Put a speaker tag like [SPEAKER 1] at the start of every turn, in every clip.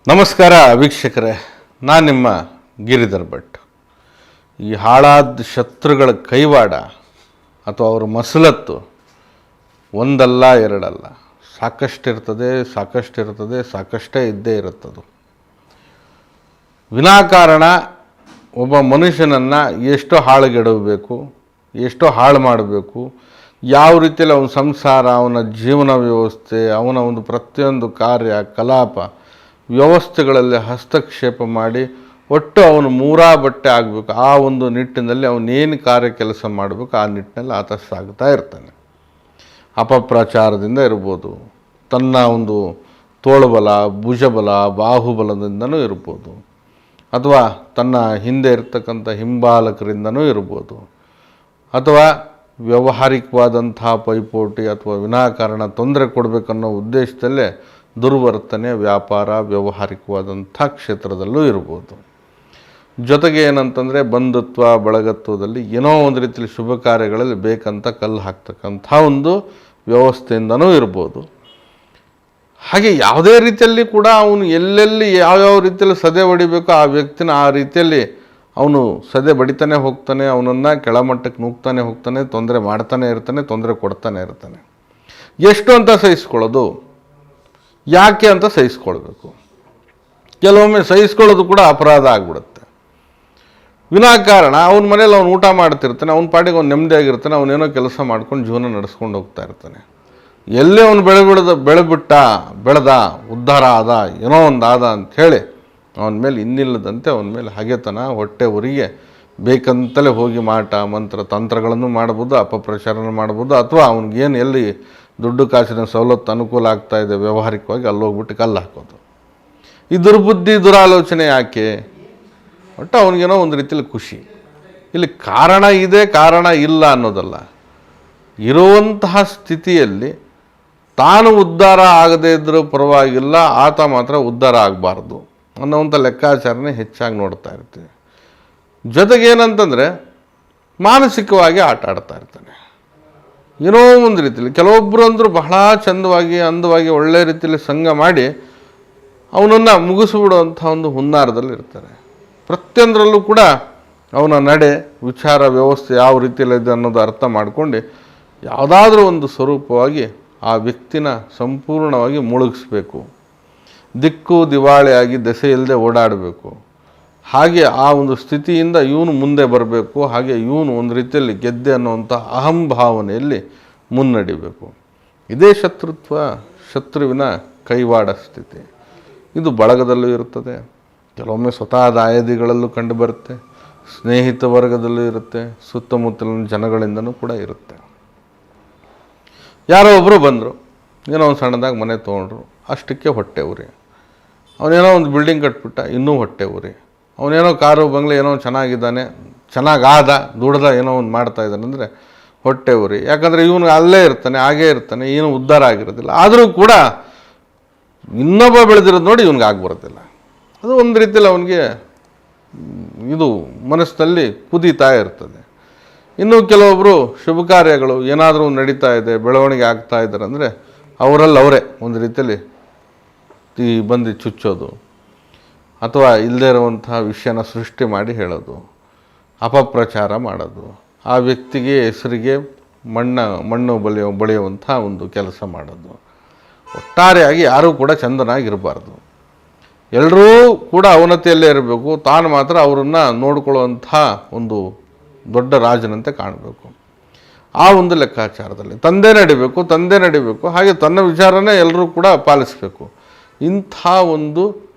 [SPEAKER 1] ನಮಸ್ಕಾರ ವೀಕ್ಷಕರೇ, ನಾನು ನಿಮ್ಮ ಗಿರಿಧರ್ ಭಟ್. ಈ ಹಾಳಾದ ಶತ್ರುಗಳ ಕೈವಾಡ ಅಥವಾ ಅವರ ಮಸಲತ್ತು ಒಂದಲ್ಲ ಎರಡಲ್ಲ, ಸಾಕಷ್ಟೇ ಇದ್ದೇ ಇರುತ್ತದು. ವಿನಾಕಾರಣ ಒಬ್ಬ ಮನುಷ್ಯನನ್ನು ಎಷ್ಟು ಹಾಳುಗೆಡವಬೇಕು, ಎಷ್ಟು ಹಾಳು ಮಾಡಬೇಕು, ಯಾವ ರೀತಿಯಲ್ಲಿ ಅವನ ಸಂಸಾರ, ಅವನ ಜೀವನ ವ್ಯವಸ್ಥೆ, ಅವನ ಒಂದು ಪ್ರತಿಯೊಂದು ಕಾರ್ಯ ಕಲಾಪ ವ್ಯವಸ್ಥೆಗಳಲ್ಲಿ ಹಸ್ತಕ್ಷೇಪ ಮಾಡಿ ಒಟ್ಟು ಅವನು ಮೂರಾ ಬಟ್ಟೆ ಆಗಬೇಕು. ಆ ಒಂದು ನಿಟ್ಟಿನಲ್ಲಿ ಅವನೇನು ಕಾರ್ಯ ಕೆಲಸ ಮಾಡಬೇಕು ಆ ನಿಟ್ಟಿನಲ್ಲಿ ಆತ ಸಾಗ್ತಾ ಇರ್ತಾನೆ. ಅಪಪ್ರಚಾರದಿಂದ ಇರ್ಬೋದು, ತನ್ನ ಒಂದು ತೋಳುಬಲ, ಭುಜಬಲ, ಬಾಹುಬಲದಿಂದನೂ ಇರ್ಬೋದು, ಅಥವಾ ತನ್ನ ಹಿಂದೆ ಇರ್ತಕ್ಕಂಥ ಹಿಂಬಾಲಕರಿಂದನೂ ಇರ್ಬೋದು, ಅಥವಾ ವ್ಯಾವಹಾರಿಕವಾದಂಥ ಪೈಪೋಟಿ ಅಥವಾ ವಿನಾಕಾರಣ ತೊಂದರೆ ಕೊಡಬೇಕನ್ನೋ ಉದ್ದೇಶದಲ್ಲೇ ದುರ್ವರ್ತನೆ, ವ್ಯಾಪಾರ, ವ್ಯಾವಹಾರಿಕವಾದಂಥ ಕ್ಷೇತ್ರದಲ್ಲೂ ಇರ್ಬೋದು. ಜೊತೆಗೆ ಏನಂತಂದರೆ ಬಂಧುತ್ವ, ಬಳಗತ್ವದಲ್ಲಿ ಏನೋ ಒಂದು ರೀತಿಯಲ್ಲಿ ಶುಭ ಕಾರ್ಯಗಳಲ್ಲಿ ಬೇಕಂತ ಕಲ್ಲು ಹಾಕ್ತಕ್ಕಂಥ ಒಂದು ವ್ಯವಸ್ಥೆಯಿಂದನೂ ಇರ್ಬೋದು. ಹಾಗೆ ಯಾವುದೇ ರೀತಿಯಲ್ಲಿ ಕೂಡ ಅವನು ಎಲ್ಲೆಲ್ಲಿ ಯಾವ್ಯಾವ ರೀತಿಯಲ್ಲಿ ಸದೆ ಹೊಡಿಬೇಕು ಆ ವ್ಯಕ್ತಿನ ಆ ರೀತಿಯಲ್ಲಿ ಅವನು ಸದೆ ಬಡಿತಾನೆ ಹೋಗ್ತಾನೆ, ಅವನನ್ನು ಕೆಳಮಟ್ಟಕ್ಕೆ ನೂಗ್ತಾನೆ ಹೋಗ್ತಾನೆ, ತೊಂದರೆ ಮಾಡ್ತಾನೆ ಇರ್ತಾನೆ, ತೊಂದರೆ ಕೊಡ್ತಾನೆ ಇರ್ತಾನೆ. ಎಷ್ಟು ಅಂತ ಸಹಿಸ್ಕೊಳ್ಳೋದು, ಯಾಕೆ ಅಂತ ಸಹಿಸ್ಕೊಳ್ಬೇಕು. ಕೆಲವೊಮ್ಮೆ ಸಹಿಸ್ಕೊಳ್ಳೋದು ಕೂಡ ಅಪರಾಧ ಆಗ್ಬಿಡುತ್ತೆ. ವಿನಾಕಾರಣ ಅವನ ಮನೇಲಿ ಅವನು ಊಟ ಮಾಡ್ತಿರ್ತಾನೆ, ಅವನ ಪಾಟಿಗೆ ಅವ್ನು ನೆಮ್ಮದಿಯಾಗಿರ್ತಾನೆ, ಅವನೇನೋ ಕೆಲಸ ಮಾಡ್ಕೊಂಡು ಜೀವನ ನಡೆಸ್ಕೊಂಡು ಹೋಗ್ತಾ ಇರ್ತಾನೆ. ಎಲ್ಲೇ ಅವನು ಬೆಳೆದ ಉದ್ಧಾರ ಆದ, ಏನೋ ಒಂದು ಆದ ಅಂಥೇಳಿ ಅವನ ಮೇಲೆ ಇನ್ನಿಲ್ಲದಂತೆ ಅವನ ಮೇಲೆ ಹಗೆತನ, ಹೊಟ್ಟೆ ಉರಿಗೆ ಬೇಕಂತಲೇ ಹೋಗಿ ಮಾಟ ಮಂತ್ರ ತಂತ್ರಗಳನ್ನು ಮಾಡ್ಬೋದು, ಅಪಪ್ರಚಾರನ ಮಾಡ್ಬೋದು, ಅಥವಾ ಅವನಿಗೇನು ಎಲ್ಲಿ ದುಡ್ಡು ಕಾಸಿನ ಸವಲತ್ತು ಅನುಕೂಲ ಆಗ್ತಾ ಇದೆ ವ್ಯಾವಹಾರಿಕವಾಗಿ ಅಲ್ಲೋಗ್ಬಿಟ್ಟು ಕಲ್ಲು ಹಾಕೋದು. ಈ ದುರ್ಬುದ್ಧಿ, ದುರಾಲೋಚನೆ ಯಾಕೆ? ಒಟ್ಟು ಅವನಿಗೇನೋ ಒಂದು ರೀತಿಯಲ್ಲಿ ಖುಷಿ. ಇಲ್ಲಿ ಕಾರಣ ಇದೆ, ಕಾರಣ ಇಲ್ಲ ಅನ್ನೋದಲ್ಲ. ಇರುವಂತಹ ಸ್ಥಿತಿಯಲ್ಲಿ ತಾನು ಉದ್ಧಾರ ಆಗದೇ ಇದ್ದರೂ ಪರವಾಗಿಲ್ಲ, ಆತ ಮಾತ್ರ ಉದ್ಧಾರ ಆಗಬಾರ್ದು ಅನ್ನೋವಂಥ ಲೆಕ್ಕಾಚಾರನೇ ಹೆಚ್ಚಾಗಿ ನೋಡ್ತಾ ಇರ್ತೀವಿ. ಜೊತೆಗೇನಂತಂದರೆ ಮಾನಸಿಕವಾಗಿ ಆಟ ಆಡ್ತಾ ಇರ್ತಾನೆ. ಏನೋ ಒಂದು ರೀತಿಯಲ್ಲಿ ಕೆಲವೊಬ್ಬರು ಅಂದರೂ ಬಹಳ ಚಂದವಾಗಿ, ಅಂದವಾಗಿ, ಒಳ್ಳೆಯ ರೀತಿಯಲ್ಲಿ ಸಂಘ ಮಾಡಿ ಅವನನ್ನು ಮುಗಿಸಿಬಿಡುವಂಥ ಒಂದು ಹುನ್ನಾರದಲ್ಲಿ ಇರ್ತಾರೆ. ಪ್ರತಿಯೊಂದರಲ್ಲೂ ಕೂಡ ಅವನ ನಡೆ, ವಿಚಾರ, ವ್ಯವಸ್ಥೆ ಯಾವ ರೀತಿಯಲ್ಲಿದೆ ಅನ್ನೋದು ಅರ್ಥ ಮಾಡ್ಕೊಂಡು ಯಾವುದಾದ್ರೂ ಒಂದು ಸ್ವರೂಪವಾಗಿ ಆ ವ್ಯಕ್ತಿನ ಸಂಪೂರ್ಣವಾಗಿ ಮುಳುಗಿಸ್ಬೇಕು, ದಿಕ್ಕು ದಿವಾಳಿಯಾಗಿ ದೆಸೆ ಇಲ್ಲದೆ ಓಡಾಡಬೇಕು. ಹಾಗೆ ಆ ಒಂದು ಸ್ಥಿತಿಯಿಂದ ಇವನು ಮುಂದೆ ಬರಬೇಕು. ಹಾಗೆ ಇವನು ಒಂದು ರೀತಿಯಲ್ಲಿ ಗೆದ್ದೆ ಅನ್ನುವಂಥ ಅಹಂಭಾವನೆಯಲ್ಲಿ ಮುನ್ನಡಿಬೇಕು. ಇದೇ ಶತ್ರುವಿನ ಕೈವಾಡ ಸ್ಥಿತಿ. ಇದು ಬಳಗದಲ್ಲೂ ಇರುತ್ತದೆ, ಕೆಲವೊಮ್ಮೆ ಸ್ವತಃ ದಾಯಾದಿಗಳಲ್ಲೂ ಕಂಡುಬರುತ್ತೆ, ಸ್ನೇಹಿತ ವರ್ಗದಲ್ಲೂ ಇರುತ್ತೆ, ಸುತ್ತಮುತ್ತಲಿನ ಜನಗಳಿಂದನೂ ಕೂಡ ಇರುತ್ತೆ. ಯಾರೋ ಒಬ್ಬರು ಬಂದರು, ಏನೋ ಒಂದು ಸಣ್ಣದಾಗಿ ಮನೆ ತೊಗೊಂಡ್ರು, ಅಷ್ಟಕ್ಕೆ ಹೊಟ್ಟೆ ಉರಿ. ಅವನೇನೋ ಒಂದು ಬಿಲ್ಡಿಂಗ್ ಕಟ್ಬಿಟ್ಟ, ಇನ್ನೂ ಹೊಟ್ಟೆ ಉರಿ. ಅವನೇನೋ ಕಾರು ಬಂಗ್ಲೆ ಏನೋ ಚೆನ್ನಾಗಿದ್ದಾನೆ, ಚೆನ್ನಾಗಾದ, ದುಡ್ದ ಏನೋ ಒಂದು ಮಾಡ್ತಾ ಇದ್ದಾನೆ ಅಂದರೆ ಹೊಟ್ಟೆ ಉರಿ. ಯಾಕಂದರೆ ಇವನು ಅಲ್ಲೇ ಇರ್ತಾನೆ, ಹಾಗೇ ಇರ್ತಾನೆ, ಏನೂ ಉದ್ಧಾರ ಆಗಿರೋದಿಲ್ಲ. ಆದರೂ ಕೂಡ ಇನ್ನೊಬ್ಬ ಬೆಳೆದಿರೋದು ನೋಡಿ ಇವನಿಗೆ ಆಗ್ಬರೋದಿಲ್ಲ. ಅದು ಒಂದು ರೀತಿಯಲ್ಲಿ ಅವನಿಗೆ ಇದು ಮನಸ್ಸಿನಲ್ಲಿ ಕುದೀತಾ ಇರ್ತದೆ. ಇನ್ನು ಕೆಲವೊಬ್ಬರು ಶುಭ ಕಾರ್ಯಗಳು ಏನಾದರೂ ನಡೀತಾ ಇದೆ, ಬೆಳವಣಿಗೆ ಆಗ್ತಾ ಇದ್ದಾರೆ ಅಂದರೆ ಅವರೇ ಒಂದು ರೀತಿಯಲ್ಲಿ ಬಂದು ಚುಚ್ಚೋದು, ಅಥವಾ ಇಲ್ಲದೇ ಇರುವಂತಹ ವಿಷಯನ ಸೃಷ್ಟಿ ಮಾಡಿ ಹೇಳೋದು, ಅಪಪ್ರಚಾರ ಮಾಡೋದು, ಆ ವ್ಯಕ್ತಿಗೆ ಹೆಸರಿಗೆ ಮಣ್ಣು ಬಳಿಯುವಂಥ ಒಂದು ಕೆಲಸ ಮಾಡೋದು. ಒಟ್ಟಾರೆಯಾಗಿ ಯಾರೂ ಕೂಡ ಚಂದನಾಗಿರಬಾರ್ದು. ಎಲ್ಲರೂ ಕೂಡ ಅವನತಿಯಲ್ಲೇ ಇರಬೇಕು, ತಾನು ಮಾತ್ರ ಅವರನ್ನು ನೋಡ್ಕೊಳ್ಳುವಂಥ ಒಂದು ದೊಡ್ಡ ರಾಜನಂತೆ ಕಾಣಬೇಕು. ಆ ಒಂದು ಲೆಕ್ಕಾಚಾರದಲ್ಲಿ ತಂದೆ ನಡಿಬೇಕು. ಹಾಗೆ ತನ್ನ ವಿಚಾರನೇ ಎಲ್ಲರೂ ಕೂಡ ಪಾಲಿಸಬೇಕು. ಇಂಥ ಒಂದು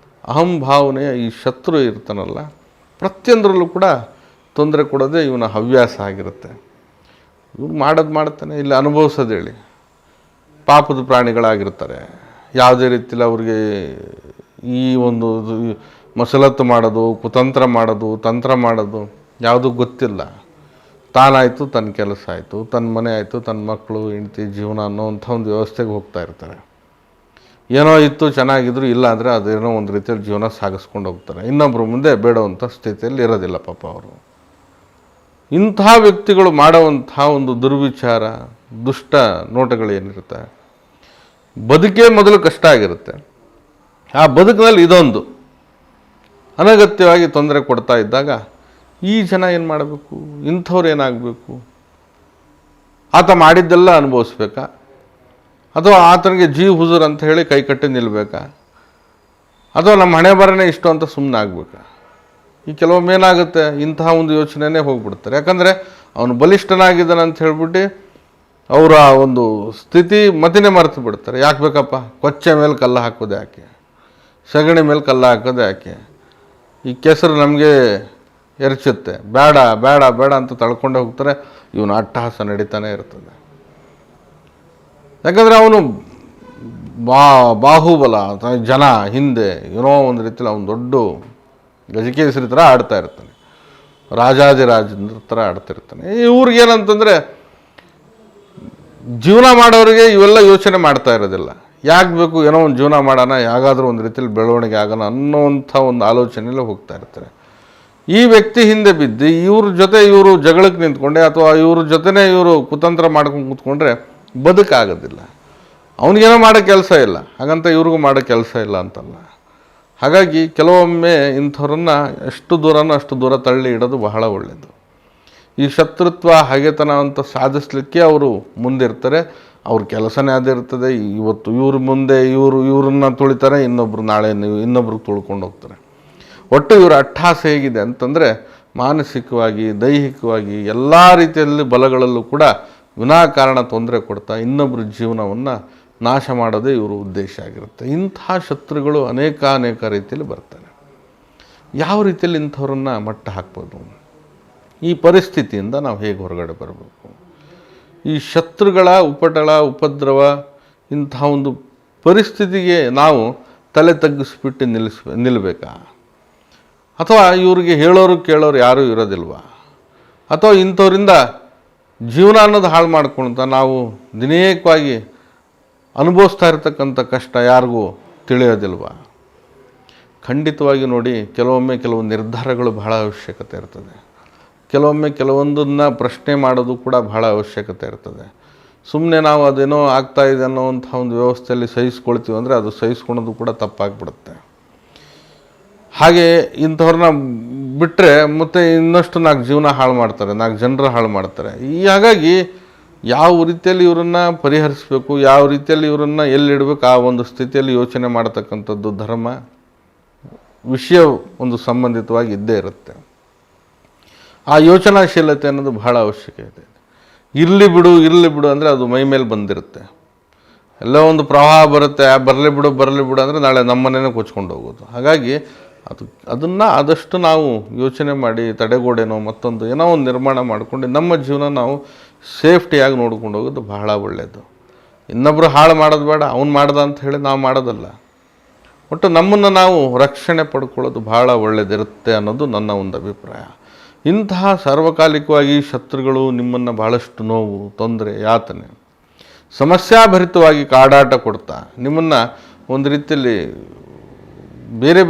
[SPEAKER 1] ಅಹಂಭಾವನೆಯ ಈ ಶತ್ರು ಇರ್ತಾನಲ್ಲ, ಪ್ರತಿಯೊಂದರಲ್ಲೂ ಕೂಡ ತೊಂದರೆ ಕೊಡೋದೇ ಇವನ ಹವ್ಯಾಸ ಆಗಿರುತ್ತೆ. ಇವನು ಮಾಡ್ತಾನೆ, ಇಲ್ಲಿ ಅನುಭವಿಸೋದು ಹೇಳಿ ಪಾಪದ ಪ್ರಾಣಿಗಳಾಗಿರ್ತಾರೆ. ಯಾವುದೇ ರೀತಿಯಲ್ಲಿ ಅವ್ರಿಗೆ ಈ ಒಂದು ಮಸಲತ್ತು ಮಾಡೋದು, ಕುತಂತ್ರ ಮಾಡೋದು, ತಂತ್ರ ಮಾಡೋದು ಯಾವುದೂ ಗೊತ್ತಿಲ್ಲ. ತಾನಾಯಿತು, ತನ್ನ ಕೆಲಸ ಆಯಿತು, ತನ್ನ ಮನೆ ಆಯಿತು, ತನ್ನ ಮಕ್ಕಳು, ಹೆಂಡತಿ, ಜೀವನ ಅನ್ನೋವಂಥ ಒಂದು ವ್ಯವಸ್ಥೆಗೆ ಹೋಗ್ತಾ ಇರ್ತಾರೆ. ಏನೋ ಇತ್ತು, ಚೆನ್ನಾಗಿದ್ರು, ಇಲ್ಲ ಅಂದರೆ ಅದೇನೋ ಒಂದು ರೀತಿಯಲ್ಲಿ ಜೀವನ ಸಾಗಿಸ್ಕೊಂಡು ಹೋಗ್ತಾರೆ. ಇನ್ನೊಬ್ಬರು ಮುಂದೆ ಬೇಡುವಂಥ ಸ್ಥಿತಿಯಲ್ಲಿ ಇರೋದಿಲ್ಲ ಪಾಪ ಅವರು. ಇಂಥ ವ್ಯಕ್ತಿಗಳು ಮಾಡುವಂಥ ಒಂದು ದುರ್ವಿಚಾರ, ದುಷ್ಟ ನೋಟಗಳೇನಿರುತ್ತೆ, ಬದುಕೇ ಮೊದಲು ಕಷ್ಟ ಆಗಿರುತ್ತೆ. ಆ ಬದುಕಿನಲ್ಲಿ ಇದೊಂದು ಅನಗತ್ಯವಾಗಿ ತೊಂದರೆ ಕೊಡ್ತಾ ಇದ್ದಾಗ ಈ ಜನ ಏನು ಮಾಡಬೇಕು, ಇಂಥವ್ರು ಏನಾಗಬೇಕು, ಆತ ಮಾಡಿದ್ದೆಲ್ಲ ಅನುಭವಿಸ್ಬೇಕಾ, ಅಥವಾ ಆತನಿಗೆ ಜೀವ ಹುಜೂರ್ ಅಂತ ಹೇಳಿ ಕೈ ಕಟ್ಟಿ ನಿಲ್ಲಬೇಕಾ, ಅಥವಾ ನಮ್ಮ ಹಣೆ ಬರನೇ ಇಷ್ಟು ಅಂತ ಸುಮ್ಮನೆ ಆಗಬೇಕಾ? ಈ ಕೆಲವೊಮ್ಮೆ ಏನಾಗುತ್ತೆ, ಇಂತಹ ಒಂದು ಯೋಚನೆಯೇ ಹೋಗ್ಬಿಡ್ತಾರೆ. ಯಾಕಂದರೆ ಅವನು ಬಲಿಷ್ಠನಾಗಿದ್ದಾನೆ ಅಂತ ಹೇಳ್ಬಿಟ್ಟು ಅವರ ಒಂದು ಸ್ಥಿತಿ ಮತಿನೇ ಮರೆತು ಬಿಡ್ತಾರೆ. ಯಾಕೆ ಬೇಕಪ್ಪ, ಕೊಚ್ಚೆ ಮೇಲೆ ಕಲ್ಲು ಹಾಕೋದು ಯಾಕೆ, ಸಗಣಿ ಮೇಲೆ ಕಲ್ಲು ಹಾಕೋದು ಯಾಕೆ, ಈ ಕೆಸರು ನಮಗೆ ಎರಚುತ್ತೆ, ಬೇಡ ಬೇಡ ಬೇಡ ಅಂತ ತಳ್ಕೊಂಡೇ ಹೋಗ್ತಾರೆ. ಇವನು ಅಟ್ಟಹಾಸ ನಡೀತಾನೆ ಇರ್ತದೆ. ಯಾಕಂದರೆ ಅವನು ಬಾಹುಬಲ, ಜನ ಹಿಂದೆ ಏನೋ ಒಂದು ರೀತಿಯಲ್ಲಿ ಅವನು ದೊಡ್ಡ ಗಜಕೇಸರಿ ಥರ ಆಡ್ತಾ ಇರ್ತಾನೆ, ರಾಜಾದಿರಾಜನ ಥರ ಆಡ್ತಿರ್ತಾನೆ. ಇವ್ರಿಗೇನಂತಂದರೆ ಜೀವನ ಮಾಡೋರಿಗೆ ಇವೆಲ್ಲ ಯೋಚನೆ ಮಾಡ್ತಾ ಇರೋದಿಲ್ಲ. ಯಾಕೆ ಬೇಕು, ಏನೋ ಒಂದು ಜೀವನ ಮಾಡೋಣ, ಯಾಗಾದರೂ ಒಂದು ರೀತಿಯಲ್ಲಿ ಬೆಳವಣಿಗೆ ಆಗೋಣ ಅನ್ನೋವಂಥ ಒಂದು ಆಲೋಚನೆಯಲ್ಲೇ ಹೋಗ್ತಾ ಇರ್ತಾರೆ. ಈ ವ್ಯಕ್ತಿ ಹಿಂದೆ ಬಿದ್ದು ಇವ್ರ ಜೊತೆ ಇವರು ಜಗಳಕ್ಕೆ ನಿಂತ್ಕೊಂಡೆ ಅಥವಾ ಇವ್ರ ಜೊತೆನೇ ಇವರು ಕುತಂತ್ರ ಮಾಡ್ಕೊಂಡು ಕೂತ್ಕೊಂಡ್ರೆ ಬದುಕಾಗೋದಿಲ್ಲ. ಅವನಿಗೇನೋ ಮಾಡೋ ಕೆಲಸ ಇಲ್ಲ, ಹಾಗಂತ ಇವ್ರಿಗೂ ಮಾಡೋ ಕೆಲಸ ಇಲ್ಲ ಅಂತಲ್ಲ. ಹಾಗಾಗಿ ಕೆಲವೊಮ್ಮೆ ಇಂಥವ್ರನ್ನ ಎಷ್ಟು ದೂರನೋ ಅಷ್ಟು ದೂರ ತಳ್ಳಿ ಇಡೋದು ಬಹಳ ಒಳ್ಳೆಯದು. ಈ ಶತ್ರುತ್ವ ಹಗೆತನ ಅಂತ ಸಾಧಿಸಲಿಕ್ಕೆ ಅವರು ಮುಂದಿರ್ತಾರೆ. ಅವ್ರ ಕೆಲಸನೇ ಅದಿರ್ತದೆ. ಇವತ್ತು ಇವ್ರ ಮುಂದೆ ಇವ್ರನ್ನ ತುಳಿತಾರೆ, ಇನ್ನೊಬ್ರು ನಾಳೆ ಇನ್ನೊಬ್ರಿಗೆ ತುಳ್ಕೊಂಡು ಹೋಗ್ತಾರೆ. ಒಟ್ಟು ಇವರ ಅಟ್ಟಹಾಸ ಹೇಗಿದೆ ಅಂತಂದರೆ ಮಾನಸಿಕವಾಗಿ, ದೈಹಿಕವಾಗಿ ಎಲ್ಲ ರೀತಿಯಲ್ಲಿ ಬಲಗಳಲ್ಲೂ ಕೂಡ ವಿನಾಕಾರಣ ತೊಂದರೆ ಕೊಡ್ತಾ ಇನ್ನೊಬ್ಬರ ಜೀವನವನ್ನು ನಾಶ ಮಾಡೋದೇ ಇವರು ಉದ್ದೇಶ ಆಗಿರುತ್ತೆ. ಇಂತಹ ಶತ್ರುಗಳು ಅನೇಕ ರೀತಿಯಲ್ಲಿ ಬರ್ತಾರೆ. ಯಾವ ರೀತಿಯಲ್ಲಿ ಇಂಥವ್ರನ್ನ ಮಟ್ಟ ಹಾಕ್ಬೋದು, ಈ ಪರಿಸ್ಥಿತಿಯಿಂದ ನಾವು ಹೇಗೆ ಹೊರಗಡೆ ಬರಬೇಕು, ಈ ಶತ್ರುಗಳ ಉಪಟಳ ಉಪದ್ರವ ಇಂಥ ಒಂದು ಪರಿಸ್ಥಿತಿಗೆ ನಾವು ತಲೆ ತಗ್ಗಿಸ್ಬಿಟ್ಟು ನಿಲ್ಲಬೇಕಾ, ಅಥವಾ ಇವ್ರಿಗೆ ಹೇಳೋರು ಕೇಳೋರು ಯಾರೂ ಇರೋದಿಲ್ವಾ, ಅಥವಾ ಇಂಥವ್ರಿಂದ ಜೀವನ ಅನ್ನೋದು ಹಾಳು ಮಾಡ್ಕೊಳ್ತಾ ನಾವು ದಿನೇಕವಾಗಿ ಅನುಭವಿಸ್ತಾ ಇರ್ತಕ್ಕಂಥ ಕಷ್ಟ ಯಾರಿಗೂ ತಿಳಿಯೋದಿಲ್ವಾ? ಖಂಡಿತವಾಗಿ ನೋಡಿ, ಕೆಲವು ನಿರ್ಧಾರಗಳು ಬಹಳ ಅವಶ್ಯಕತೆ ಇರ್ತದೆ. ಕೆಲವೊಂದನ್ನು ಪ್ರಶ್ನೆ ಮಾಡೋದು ಕೂಡ ಬಹಳ ಅವಶ್ಯಕತೆ ಇರ್ತದೆ. ಸುಮ್ಮನೆ ನಾವು ಅದೇನೋ ಆಗ್ತಾ ಇದೆ ಅನ್ನೋವಂಥ ಒಂದು ವ್ಯವಸ್ಥೆಯಲ್ಲಿ ಸಹಿಸ್ಕೊಳ್ತೀವಿ ಅಂದರೆ ಅದು ಸಹಿಸ್ಕೊಳೋದು ಕೂಡ ತಪ್ಪಾಗ್ಬಿಡುತ್ತೆ. ಹಾಗೆ ಇಂಥವ್ರನ್ನ ಬಿಟ್ಟರೆ ಮತ್ತೆ ಇನ್ನಷ್ಟು 4 ಜೀವನ ಹಾಳು ಮಾಡ್ತಾರೆ, 4 ಜನರ ಹಾಳು ಮಾಡ್ತಾರೆ. ಹಾಗಾಗಿ ಯಾವ ರೀತಿಯಲ್ಲಿ ಇವರನ್ನು ಪರಿಹರಿಸಬೇಕು, ಯಾವ ರೀತಿಯಲ್ಲಿ ಇವರನ್ನು ಎಲ್ಲಿಡಬೇಕು, ಆ ಒಂದು ಸ್ಥಿತಿಯಲ್ಲಿ ಯೋಚನೆ ಮಾಡತಕ್ಕಂಥದ್ದು ಧರ್ಮ ವಿಷಯ ಒಂದು ಸಂಬಂಧಿತವಾಗಿ ಇದ್ದೇ ಇರುತ್ತೆ. ಆ ಯೋಚನಾಶೀಲತೆ ಅನ್ನೋದು ಬಹಳ ಅವಶ್ಯಕತೆ ಇದೆ. ಇರಲಿ ಬಿಡು ಅಂದರೆ ಅದು ಮೈ ಮೇಲೆ ಬಂದಿರುತ್ತೆ. ಎಲ್ಲೋ ಒಂದು ಪ್ರವಾಹ ಬರುತ್ತೆ, ಬರಲಿ ಬಿಡು ಅಂದರೆ ನಾಳೆ ನಮ್ಮನ್ನೇ ಕೊಚ್ಕೊಂಡು ಹೋಗೋದು. ಹಾಗಾಗಿ ಅದನ್ನು ಆದಷ್ಟು ನಾವು ಯೋಚನೆ ಮಾಡಿ ತಡೆಗೋಡೆನೋ ಮತ್ತೊಂದು ಏನೋ ಒಂದು ನಿರ್ಮಾಣ ಮಾಡಿಕೊಂಡು ನಮ್ಮ ಜೀವನ ನಾವು ಸೇಫ್ಟಿಯಾಗಿ ನೋಡ್ಕೊಂಡು ಹೋಗೋದು ಬಹಳ ಒಳ್ಳೆಯದು. ಇನ್ನೊಬ್ಬರು ಹಾಳು ಮಾಡೋದು ಬೇಡ, ಅವ್ನು ಮಾಡ್ದ ಅಂತ ಹೇಳಿ ನಾವು ಮಾಡೋದಲ್ಲ. ಒಟ್ಟು ನಮ್ಮನ್ನು ನಾವು ರಕ್ಷಣೆ ಪಡ್ಕೊಳ್ಳೋದು ಬಹಳ ಒಳ್ಳೆಯದಿರುತ್ತೆ ಅನ್ನೋದು ನನ್ನ ಒಂದು ಅಭಿಪ್ರಾಯ. ಇಂತಹ ಸಾರ್ವಕಾಲಿಕವಾಗಿ ಶತ್ರುಗಳು ನಿಮ್ಮನ್ನು ಬಹಳಷ್ಟು ನೋವು, ತೊಂದರೆ, ಯಾತನೆ, ಸಮಸ್ಯಾಭರಿತವಾಗಿ ಕಾಡಾಟ ಕೊಡ್ತಾ ನಿಮ್ಮನ್ನು ಒಂದು ರೀತಿಯಲ್ಲಿ ಬೇರೆ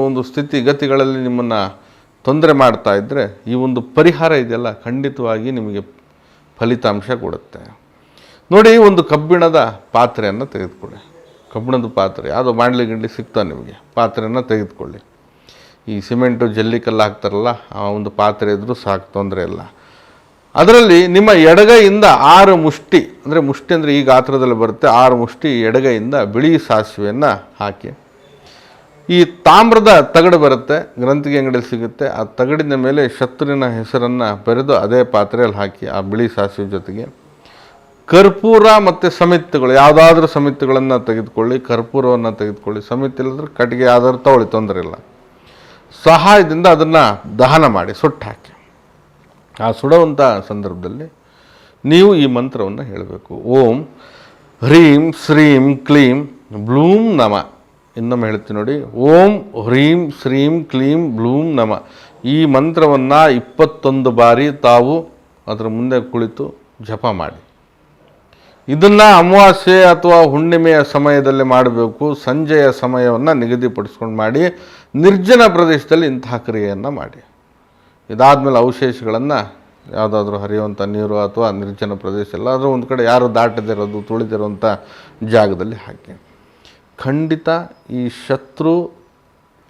[SPEAKER 1] ಒಂದು ಸ್ಥಿತಿಗತಿಗಳಲ್ಲಿ ನಿಮ್ಮನ್ನು ತೊಂದರೆ ಮಾಡ್ತಾ ಇದ್ದರೆ ಈ ಒಂದು ಪರಿಹಾರ ಇದೆಯಲ್ಲ ಖಂಡಿತವಾಗಿ ನಿಮಗೆ ಫಲಿತಾಂಶ ಕೊಡುತ್ತೆ. ನೋಡಿ, ಒಂದು ಕಬ್ಬಿಣದ ಪಾತ್ರೆಯನ್ನು ತೆಗೆದುಕೊಳ್ಳಿ. ಕಬ್ಬಿಣದ ಪಾತ್ರೆ ಯಾವುದೋ ಗಿಂಡ್ಲಿ ಸಿಗ್ತಾವೆ ನಿಮಗೆ, ಪಾತ್ರೆಯನ್ನು ತೆಗೆದುಕೊಳ್ಳಿ. ಈ ಸಿಮೆಂಟು ಜಲ್ಲಿಕಲ್ಲು ಹಾಕ್ತಾರಲ್ಲ ಆ ಒಂದು ಪಾತ್ರೆ ಇದ್ದರೂ ಸಾಕು, ತೊಂದರೆ ಇಲ್ಲ. ಅದರಲ್ಲಿ ನಿಮ್ಮ ಎಡಗೈಯಿಂದ 6 ಮುಷ್ಟಿ, ಅಂದರೆ ಮುಷ್ಟಿ ಅಂದರೆ ಈ ಗಾತ್ರದಲ್ಲಿ ಬರುತ್ತೆ, 6 ಮುಷ್ಟಿ ಎಡಗೈಯಿಂದ ಬಿಳಿ ಸಾಸಿವೆಯನ್ನು ಹಾಕಿ, ಈ ತಾಮ್ರದ ತಗಡು ಬರುತ್ತೆ, ಗ್ರಂಥಿಗೆ ಅಂಗಡಿಯಲ್ಲಿ ಸಿಗುತ್ತೆ, ಆ ತಗಡಿನ ಮೇಲೆ ಶತ್ರುವಿನ ಹೆಸರನ್ನು ಬರೆದು ಅದೇ ಪಾತ್ರೆಯಲ್ಲಿ ಹಾಕಿ ಆ ಬಿಳಿ ಸಾಸಿವೆ ಜೊತೆಗೆ ಕರ್ಪೂರ ಮತ್ತು ಸಮಿತಿಗಳು, ಯಾವುದಾದ್ರೂ ಸಮಿತಿಗಳನ್ನು ತೆಗೆದುಕೊಳ್ಳಿ, ಕರ್ಪೂರವನ್ನು ತೆಗೆದುಕೊಳ್ಳಿ, ಸಮಿತಿ ಇಲ್ಲದ್ರೆ ಕಟ್ಟಿಗೆ ಯಾವ್ದಾದ್ರು ತಗೊಳ್ಳಿ, ತೊಂದರೆ ಇಲ್ಲ, ಸಹಾಯದಿಂದ ಅದನ್ನು ದಹನ ಮಾಡಿ ಸುಟ್ಟು ಹಾಕಿ. ಆ ಸುಡುವಂಥ ಸಂದರ್ಭದಲ್ಲಿ ನೀವು ಈ ಮಂತ್ರವನ್ನು ಹೇಳಬೇಕು. ಓಂ ಹ್ರೀಂ ಶ್ರೀಂ ಕ್ಲೀಂ ಬ್ಲೂಂ ನಮ. ಇನ್ನೊಮ್ಮೆ ಹೇಳ್ತೀನಿ ನೋಡಿ, ಓಂ ಹ್ರೀಂ ಶ್ರೀಂ ಕ್ಲೀಂ ಬ್ಲೂಂ ನಮ. ಈ ಮಂತ್ರವನ್ನು 21 ಬಾರಿ ತಾವು ಅದರ ಮುಂದೆ ಕುಳಿತು ಜಪ ಮಾಡಿ. ಇದನ್ನು ಅಮಾವಾಸ್ಯೆ ಅಥವಾ ಹುಣ್ಣಿಮೆಯ ಸಮಯದಲ್ಲಿ ಮಾಡಬೇಕು. ಸಂಜೆಯ ಸಮಯವನ್ನು ನಿಗದಿಪಡಿಸ್ಕೊಂಡು ಮಾಡಿ, ನಿರ್ಜನ ಪ್ರದೇಶದಲ್ಲಿ ಇಂತಹ ಕ್ರಿಯೆಯನ್ನು ಮಾಡಿ. ಇದಾದಮೇಲೆ ಅವಶೇಷಗಳನ್ನು ಯಾವುದಾದ್ರೂ ಹರಿಯುವಂಥ ನೀರು ಅಥವಾ ನಿರ್ಜನ ಪ್ರದೇಶ ಎಲ್ಲಾದರೂ ಒಂದು ಕಡೆ ಯಾರು ದಾಟದಿರೋದು ತುಳಿದಿರೋಂಥ ಜಾಗದಲ್ಲಿ ಹಾಕಿ. ಖಂಡಿತ ಈ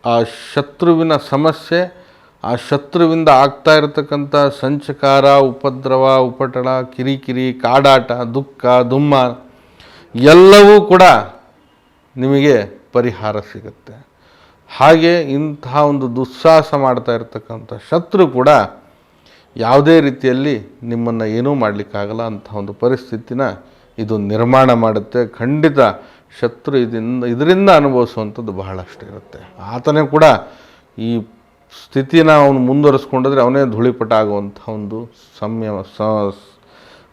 [SPEAKER 1] ಆ ಶತ್ರುವಿನ ಸಮಸ್ಯೆ, ಆ ಶತ್ರುವಿಂದ ಆಗ್ತಾ ಇರತಕ್ಕಂಥ ಸಂಚಕಾರ, ಉಪದ್ರವ, ಉಪಟಳ, ಕಿರಿಕಿರಿ, ಕಾಡಾಟ, ದುಃಖ, ದುಮ್ಮ ಎಲ್ಲವೂ ಕೂಡ ನಿಮಗೆ ಪರಿಹಾರ ಸಿಗುತ್ತೆ. ಹಾಗೆ ಇಂತಹ ಒಂದು ದುಸ್ಸಾಹಸ ಮಾಡ್ತಾ ಇರತಕ್ಕಂಥ ಶತ್ರು ಕೂಡ ಯಾವುದೇ ರೀತಿಯಲ್ಲಿ ನಿಮ್ಮನ್ನು ಏನೂ ಮಾಡಲಿಕ್ಕಾಗಲ್ಲ ಅಂಥ ಒಂದು ಪರಿಸ್ಥಿತಿನ ಇದು ನಿರ್ಮಾಣ ಮಾಡುತ್ತೆ. ಖಂಡಿತ ಶತ್ರು ಇದರಿಂದ ಅನುಭವಿಸುವಂಥದ್ದು ಬಹಳಷ್ಟು ಇರುತ್ತೆ. ಆತನೇ ಕೂಡ ಈ ಸ್ಥಿತಿನ ಅವನು ಮುಂದುವರಿಸ್ಕೊಂಡ್ರೆ ಅವನೇ ಧೂಳಿಪಟ ಆಗುವಂಥ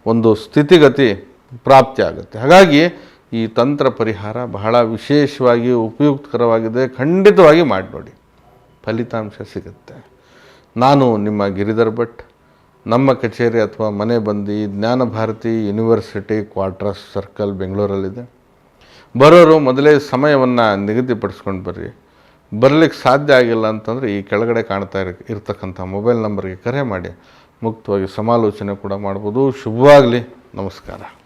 [SPEAKER 1] ಒಂದು ಸ್ಥಿತಿಗತಿ ಪ್ರಾಪ್ತಿ ಆಗುತ್ತೆ. ಹಾಗಾಗಿ ಈ ತಂತ್ರ ಪರಿಹಾರ ಬಹಳ ವಿಶೇಷವಾಗಿ ಉಪಯುಕ್ತಕರವಾಗಿದೆ. ಖಂಡಿತವಾಗಿ ಮಾಡಿ ನೋಡಿ, ಫಲಿತಾಂಶ ಸಿಗುತ್ತೆ. ನಾನು ನಿಮ್ಮ ಗಿರಿಧರ್ ಭಟ್. ನಮ್ಮ ಕಚೇರಿ ಅಥವಾ ಮನೆ ಬಂದು ಜ್ಞಾನ ಭಾರತಿ ಯೂನಿವರ್ಸಿಟಿ ಕ್ವಾರ್ಟರ್ಸ್ ಸರ್ಕಲ್ ಬೆಂಗಳೂರಲ್ಲಿದೆ. ಬರೋರು ಮೊದಲೇ ಸಮಯವನ್ನು ನಿಗದಿಪಡಿಸ್ಕೊಂಡು ಬರ್ರಿ. ಬರಲಿಕ್ಕೆ ಸಾಧ್ಯ ಆಗಿಲ್ಲ ಅಂತಂದರೆ ಈ ಕೆಳಗಡೆ ಕಾಣ್ತಾ ಇರ್ತಕ್ಕಂಥ ಮೊಬೈಲ್ ನಂಬರ್ಗೆ ಕರೆ ಮಾಡಿ ಮುಕ್ತವಾಗಿ ಸಮಾಲೋಚನೆ ಕೂಡ ಮಾಡ್ಬೋದು. ಶುಭವಾಗಲಿ. ನಮಸ್ಕಾರ.